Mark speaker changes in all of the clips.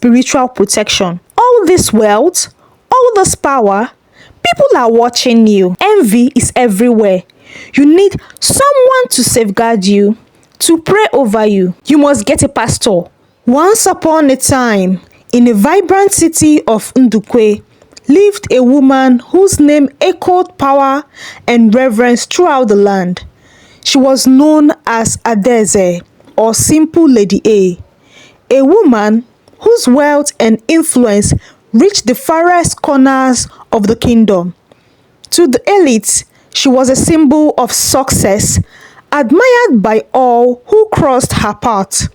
Speaker 1: spiritual protection. All this wealth, all this power, people are watching you. Envy is everywhere. You need someone to safeguard you, to pray over you. You must get a pastor. Once upon a time, in a vibrant city of Ndukwe, lived a woman whose name echoed power and reverence throughout the land. She was known as Adaeze, or Simple Lady A woman whose wealth and influence reached the farthest corners of the kingdom. To the elite, she was a symbol of success, admired by all who crossed her path.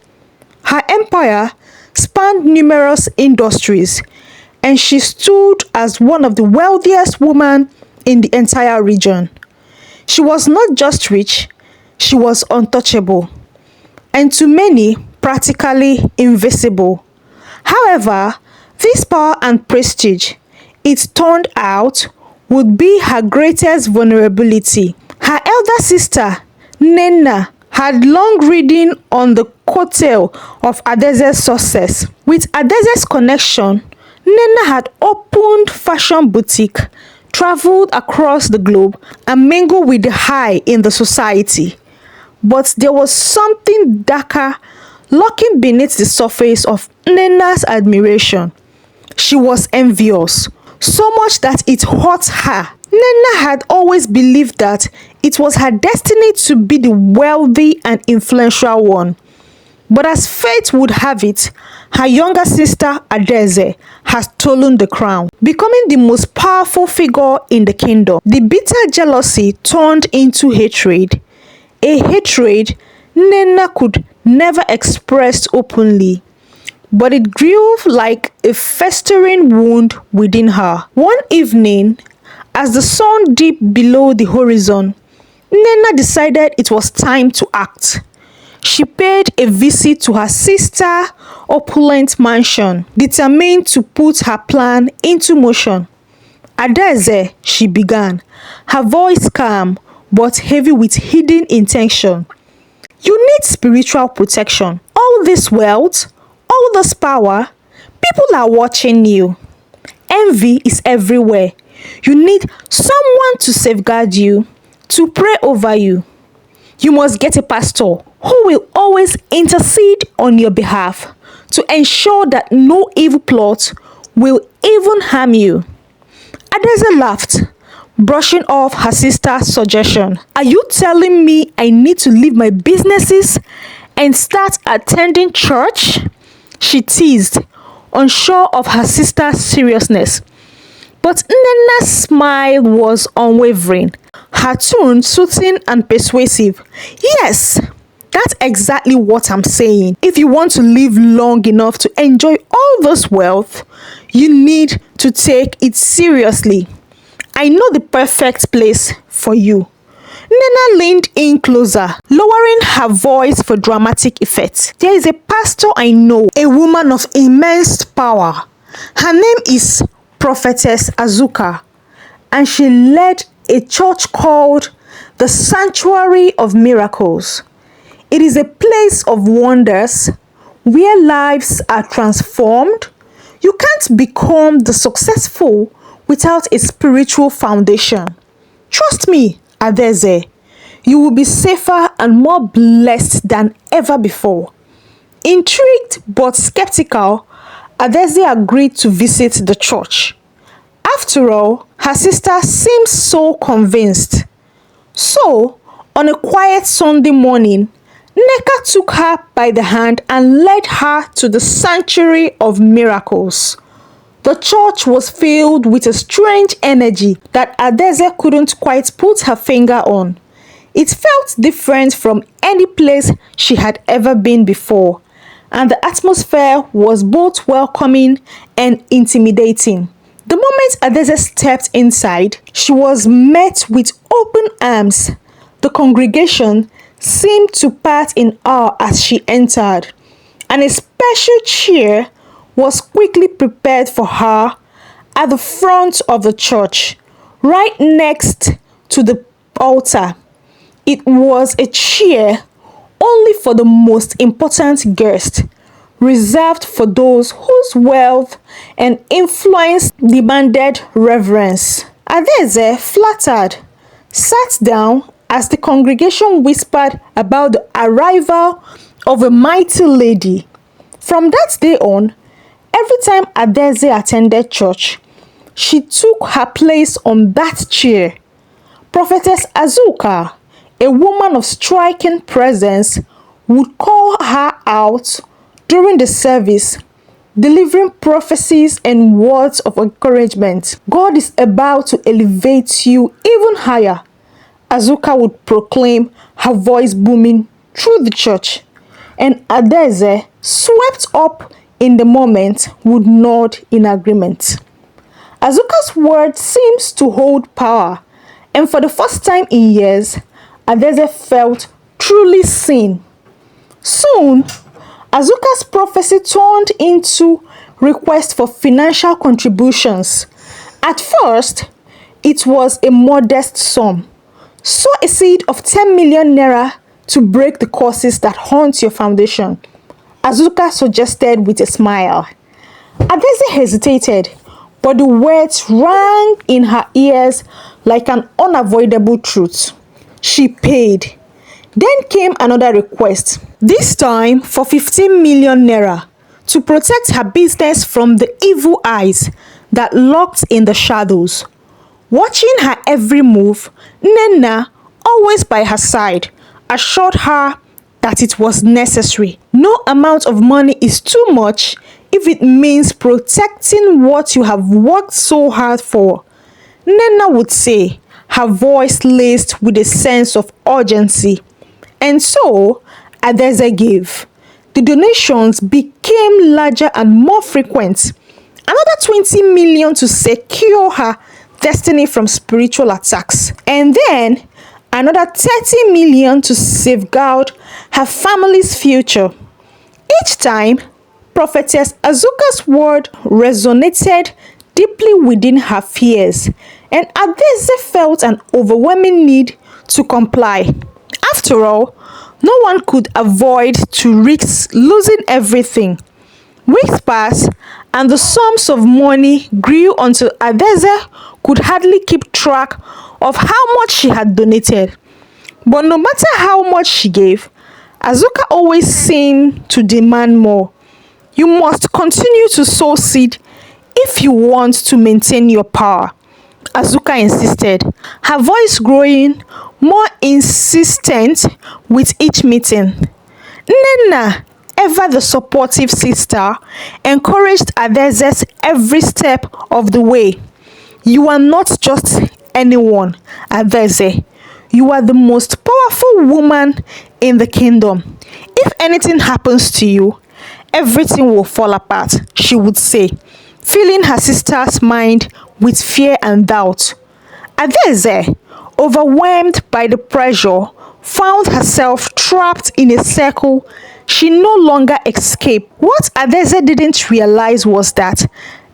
Speaker 1: Her empire spanned numerous industries, and she stood as one of the wealthiest women in the entire region. She was not just rich, she was untouchable, and to many, practically invisible. However, this power and prestige, it turned out, would be her greatest vulnerability. Her elder sister, Nena, had long ridden on the coattail of Adaeze's success. With Adaeze's connection, Nena had opened fashion boutique, traveled across the globe, and mingled with the high in the society. But there was something darker lurking beneath the surface of Nena's admiration. She was envious, so much that it hurt her. Nena had always believed that it was her destiny to be the wealthy and influential one. But as fate would have it, her younger sister Adaeze has stolen the crown, becoming the most powerful figure in the kingdom. The bitter jealousy turned into hatred, a hatred Nena could never express openly, but it grew like a festering wound within her. One evening, as the sun dipped below the horizon, Nena decided it was time to act. She paid a visit to her sister's opulent mansion, determined to put her plan into motion. Adaeze, she began, her voice calm but heavy with hidden intention. You need spiritual protection. All this wealth, all this power, people are watching you. Envy is everywhere. You need someone to safeguard you, to pray over you. You must get a pastor who will always intercede on your behalf to ensure that no evil plot will even harm you. Adaeze laughed, brushing off her sister's suggestion. Are you telling me I need to leave my businesses and start attending church? She teased, unsure of her sister's seriousness. But Nena's smile was unwavering, her tone soothing and persuasive. Yes, that's exactly what I'm saying. If you want to live long enough to enjoy all this wealth, you need to take it seriously. I know the perfect place for you. Nena leaned in closer, lowering her voice for dramatic effect. There is a pastor I know, a woman of immense power. Her name is Prophetess Azuka, and she led a church called the Sanctuary of Miracles. It is a place of wonders where lives are transformed. You can't become the successful without a spiritual foundation. Trust me, Adaeze, you will be safer and more blessed than ever before. Intrigued but skeptical, Adaeze agreed to visit the church. After all, her sister seemed so convinced. So, on a quiet Sunday morning, Neka took her by the hand and led her to the Sanctuary of Miracles. The church was filled with a strange energy that Adaeze couldn't quite put her finger on. It felt different from any place she had ever been before, and the atmosphere was both welcoming and intimidating. The moment Adaeze stepped inside, she was met with open arms. The congregation seemed to part in awe as she entered, and a special chair was quickly prepared for her at the front of the church, right next to the altar. It was a chair only for the most important guest, reserved for those whose wealth and influence demanded reverence. Adaeze, flattered, sat down as the congregation whispered about the arrival of a mighty lady. From that day on, every time Adaeze attended church, she took her place on that chair. Prophetess Azuka, a woman of striking presence, would call her out during the service, delivering prophecies and words of encouragement. God is about to elevate you even higher, Azuka would proclaim, her voice booming through the church. And Adaeze, swept up in the moment, would nod in agreement. Azuka's word seems to hold power, and for the first time in years, Adaeze felt truly seen. Soon, Azuka's prophecy turned into requests for financial contributions. At first, it was a modest sum. Sow a seed of 10 million naira to break the curses that haunt your foundation, Azuka suggested with a smile. Adaeze hesitated, but the words rang in her ears like an unavoidable truth. She paid. Then came another request, this time for 15 million naira, to protect her business from the evil eyes that lurked in the shadows. Watching her every move, Nena, always by her side, assured her that it was necessary. No amount of money is too much if it means protecting what you have worked so hard for, Nena would say, her voice laced with a sense of urgency. And so, Adaeze gave. The donations became larger and more frequent. Another 20 million to secure her destiny from spiritual attacks. And then, another 30 million to safeguard her family's future. Each time, Prophetess Azuka's word resonated deeply within her fears, and Adaeze felt an overwhelming need to comply. After all, no one could avoid to risk losing everything. Weeks passed, and the sums of money grew until Adaeze could hardly keep track of how much she had donated. But no matter how much she gave, Azuka always seemed to demand more. You must continue to sow seed if you want to maintain your power, Azuka insisted, her voice growing more insistent with each meeting. Nena, ever the supportive sister, encouraged Adaeze's every step of the way. You are not just anyone, Adaeze. You are the most powerful woman in the kingdom. If anything happens to you, everything will fall apart, she would say, filling her sister's mind with fear and doubt. Adaeze, overwhelmed by the pressure, found herself trapped in a circle she no longer escaped. What Adaeze didn't realize was that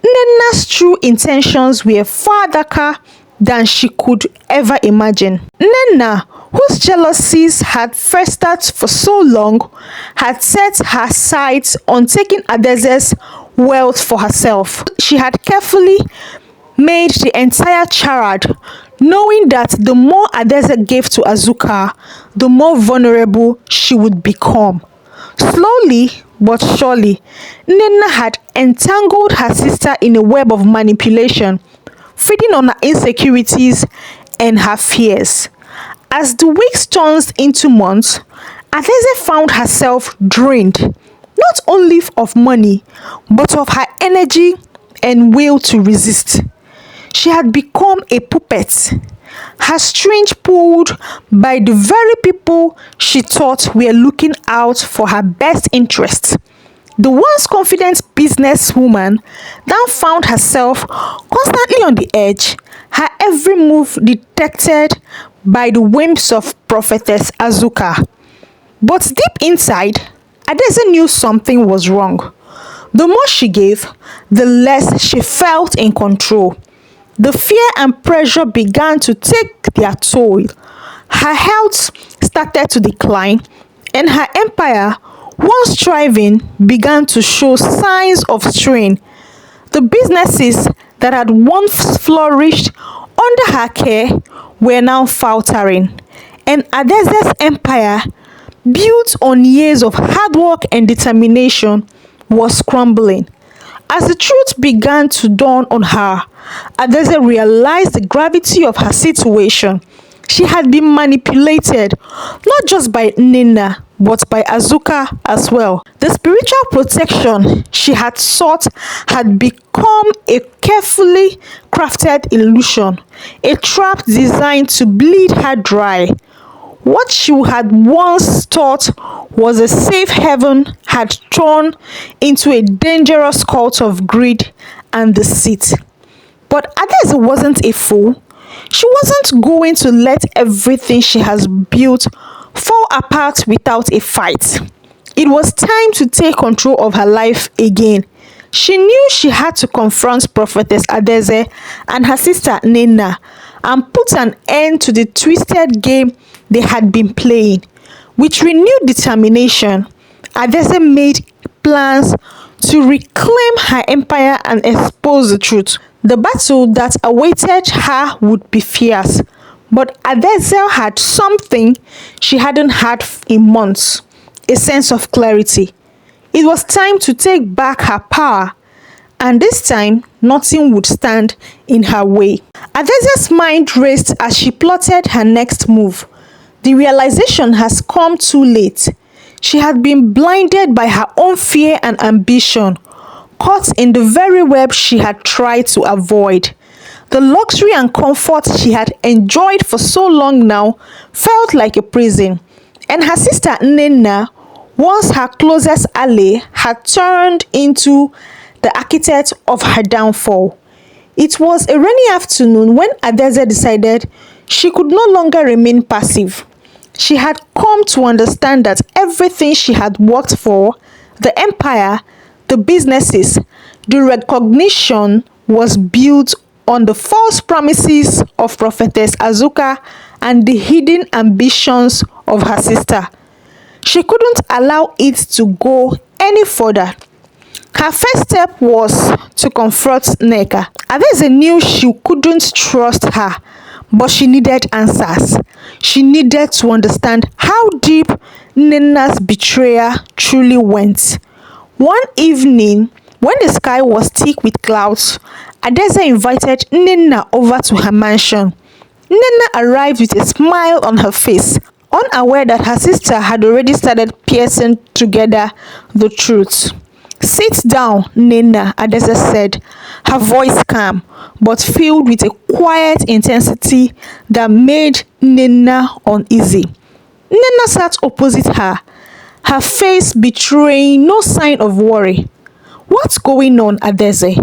Speaker 1: Nena's true intentions were far darker than she could ever imagine. Nena, whose jealousies had festered for so long, had set her sights on taking Adaeze's wealth for herself. She had carefully made the entire charade, knowing that the more Adaeze gave to Azuka, the more vulnerable she would become. Slowly but surely, Nena had entangled her sister in a web of manipulation, feeding on her insecurities and her fears. As the weeks turned into months, Adaeze found herself drained, not only of money, but of her energy and will to resist. She had become a puppet, her strings pulled by the very people she thought were looking out for her best interests. The once confident businesswoman now found herself constantly on the edge, her every move detected by the whims of Prophetess Azuka. But deep inside, Adaeze knew something was wrong. The more she gave, the less she felt in control. The fear and pressure began to take their toll. Her health started to decline, and her empire, once thriving, began to show signs of strain. The businesses that had once flourished under her care were now faltering, and Adaeze's empire, built on years of hard work and determination, was crumbling. As the truth began to dawn on her, Adaeze realized the gravity of her situation. She had been manipulated, not just by Nina, but by Azuka as well. The spiritual protection she had sought had become a carefully crafted illusion, a trap designed to bleed her dry. What she had once thought was a safe haven had turned into a dangerous cult of greed and deceit. But Adaeze wasn't a fool. She wasn't going to let everything she has built fall apart without a fight. It was time to take control of her life again. She knew she had to confront prophetess Adaeze and her sister Nina and put an end to the twisted game they had been playing. With renewed determination, Adaeze made plans to reclaim her empire and expose the truth. The battle that awaited her would be fierce, but Adaeze had something she hadn't had in months: a sense of clarity. It was time to take back her power, and this time nothing would stand in her way. Adaeze's mind raced as she plotted her next move. The realization has come too late. She had been blinded by her own fear and ambition, caught in the very web she had tried to avoid. The luxury and comfort she had enjoyed for so long now felt like a prison, and her sister Nina, once her closest ally, had turned into the architect of her downfall. It was a rainy afternoon when Adaeze decided she could no longer remain passive. She had come to understand that everything she had worked for, the empire, the businesses, the recognition, was built on the false promises of prophetess Azuka and the hidden ambitions of her sister. She couldn't allow it to go any further. Her first step was to confront Nneka. Adaeze knew she couldn't trust her, but she needed answers. She needed to understand how deep Nina's betrayal truly went. One evening, when the sky was thick with clouds, Adaeze invited Nina over to her mansion. Nina arrived with a smile on her face, unaware that her sister had already started piecing together the truth. "Sit down, Nina," Adaeze said, her voice calm, but filled with a quiet intensity that made Nina uneasy. Nina sat opposite her, her face betraying no sign of worry. "What's going on, Adaeze?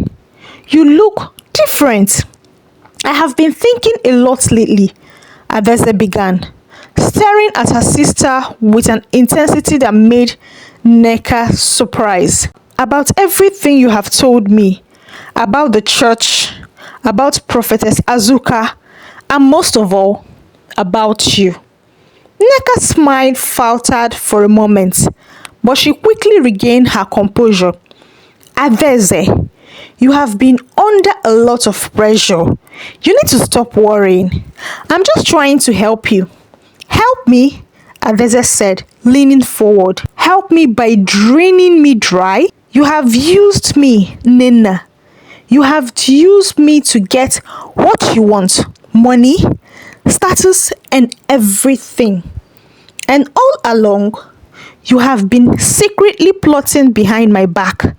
Speaker 1: You look different." "I have been thinking a lot lately," Adaeze began, staring at her sister with an intensity that made Nneka surprised. "About everything you have told me, about the church, about prophetess Azuka, and most of all, about you." Nneka's smile faltered for a moment, but she quickly regained her composure. "Adaeze, you have been under a lot of pressure. You need to stop worrying. I'm just trying to help you." "Help me?" Adaeze said, leaning forward. "Help me by draining me dry? You have used me, Nina. You have used me to get what you want: money, status, and everything. And all along, you have been secretly plotting behind my back.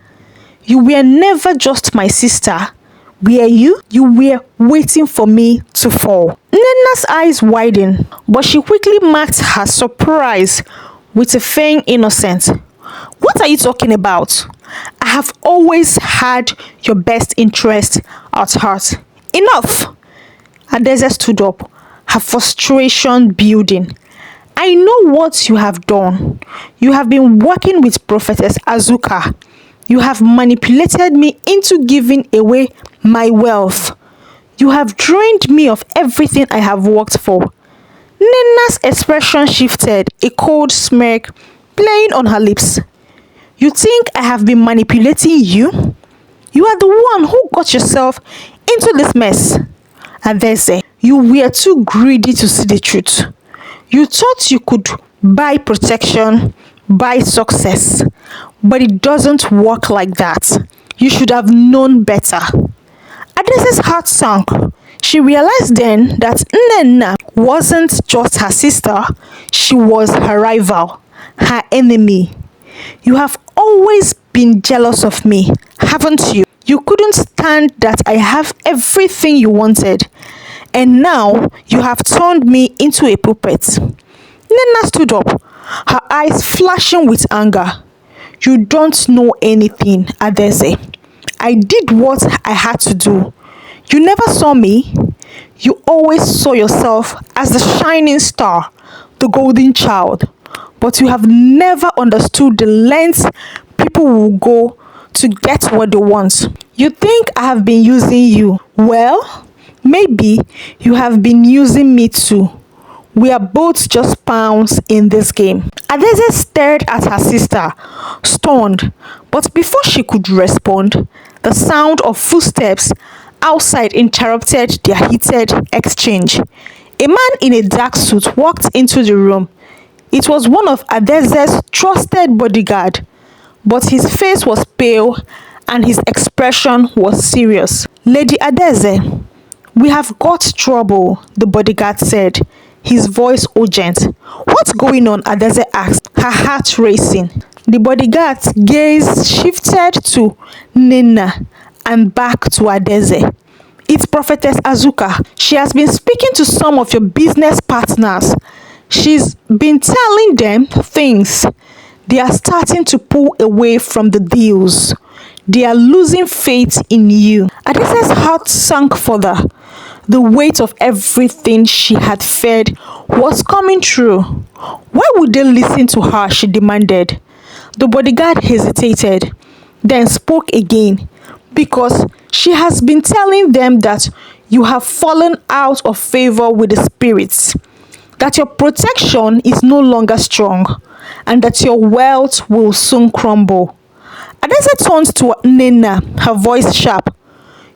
Speaker 1: You were never just my sister, were you? You were waiting for me to fall." Nina's eyes widened, but she quickly marked her surprise with a faint innocence. "What are you talking about? I have always had your best interest at heart." "Enough!" Adaeze stood up, her frustration building. "I know what you have done. You have been working with prophetess Azuka. You have manipulated me into giving away my wealth. You have drained me of everything I have worked for." Nina's expression shifted, a cold smirk playing on her lips. You think I have been manipulating you? You are the one who got yourself into this mess. Adaeze, you were too greedy to see the truth. You thought you could buy protection, buy success, but it doesn't work like that. You should have known better. Adaeze's heart sank. She realized then that Nnenna wasn't just her sister, she was her rival, her enemy. You have always been jealous of me, haven't you? You couldn't stand that I have everything you wanted, and now you have turned me into a puppet. Nnenna stood up, her eyes flashing with anger. You don't know anything, Adaeze. I did what I had to do. You never saw me. You always saw yourself as the shining star, the golden child. But you have never understood the lengths people will go to get what they want. You think I have been using you. Well, maybe you have been using me too. We are both just pawns in this game. Adaeze stared at her sister, stunned, but before she could respond, the sound of footsteps outside interrupted their heated exchange. A man in a dark suit walked into the room. It was one of Adaeze's trusted bodyguard, but his face was pale and his expression was serious. Lady Adaeze, we have got trouble, the bodyguard said, his voice urgent. What's going on? Adaeze asked, her heart racing. The bodyguard's gaze shifted to Nnenna and back to Adaeze. It's Prophetess Azuka. She has been speaking to some of your business partners. She's been telling them things. They are starting to pull away from the deals. They are losing faith in you. Adaeze's heart sank further. The weight of everything she had feared was coming true. Why would they listen to her? She demanded. The bodyguard hesitated, then spoke again. Because she has been telling them that you have fallen out of favor with the spirits, that your protection is no longer strong, and that your wealth will soon crumble. Adaeze turned to Nnenna, her voice sharp.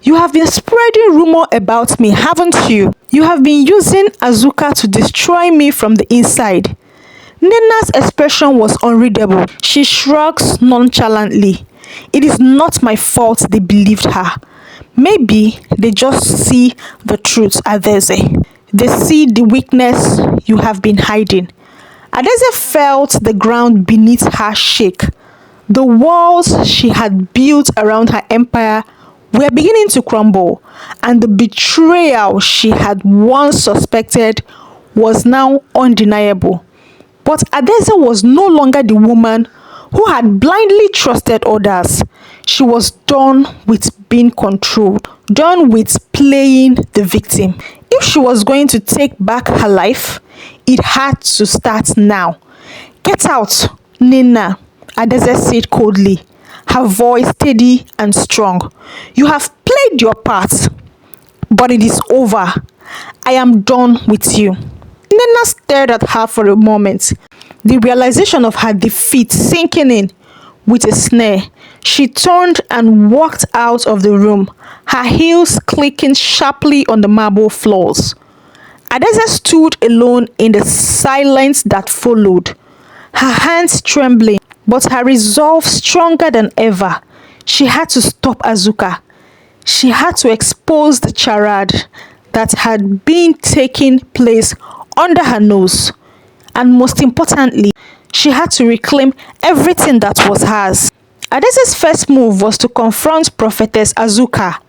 Speaker 1: You have been spreading rumor about me, haven't you? You have been using Azuka to destroy me from the inside. Nnenna's expression was unreadable. She shrugs nonchalantly. It is not my fault they believed her. Maybe they just see the truth, Adaeze. They see the weakness you have been hiding. Adaeze felt the ground beneath her shake. The walls she had built around her empire were beginning to crumble, and the betrayal she had once suspected was now undeniable. But Adaeze was no longer the woman who had blindly trusted others. She was done with being controlled, done with playing the victim. If she was going to take back her life, it had to start now. Get out, Nnenna, Adaeze said coldly, her voice steady and strong. You have played your part, but it is over. I am done with you. Nnenna stared at her for a moment, the realization of her defeat sinking in with a snare. She turned and walked out of the room, her heels clicking sharply on the marble floors. Adaeze stood alone in the silence that followed, her hands trembling, but her resolve stronger than ever. She had to stop Azuka. She had to expose the charade that had been taking place under her nose. And most importantly, she had to reclaim everything that was hers. Adaeze's first move was to confront Prophetess Azuka.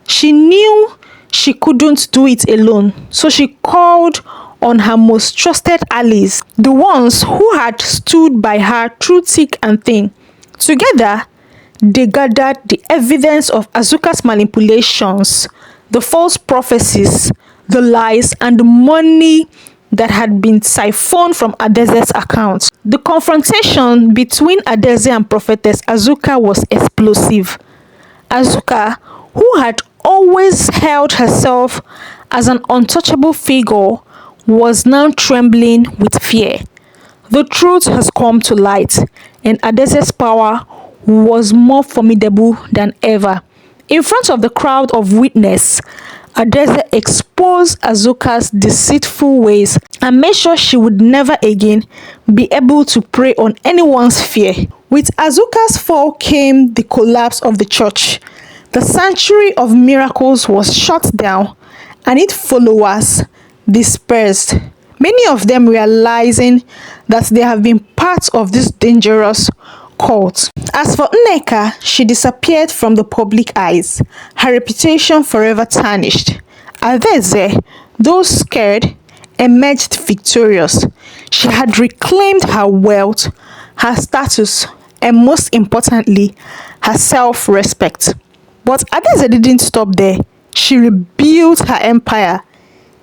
Speaker 1: She knew she couldn't do it alone, so she called on her most trusted allies, the ones who had stood by her through thick and thin. Together, they gathered the evidence of Azuka's manipulations, the false prophecies, the lies, and the money that had been siphoned from Adaeze's account. The confrontation between Adaeze and Prophetess Azuka was explosive. Azuka, who had always held herself as an untouchable figure, was now trembling with fear. The truth has come to light. and Adaeze's power was more formidable than ever. In front of the crowd of witnesses, Adaeze exposed Azuka's deceitful ways and made sure she would never again be able to prey on anyone's fear. With Azuka's fall came the collapse of the church. The sanctuary of miracles was shut down and its followers dispersed, many of them realizing that they have been part of this dangerous cult. As for Nneka, she disappeared from the public eyes, her reputation forever tarnished. Adaeze, though scared, emerged victorious. She had reclaimed her wealth, her status, and most importantly, her self-respect. But Adaeze didn't stop there. She rebuilt her empire,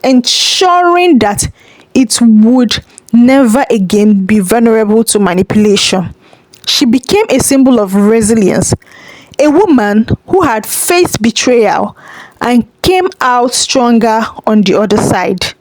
Speaker 1: ensuring that it would never again be vulnerable to manipulation. She became a symbol of resilience, a woman who had faced betrayal and came out stronger on the other side.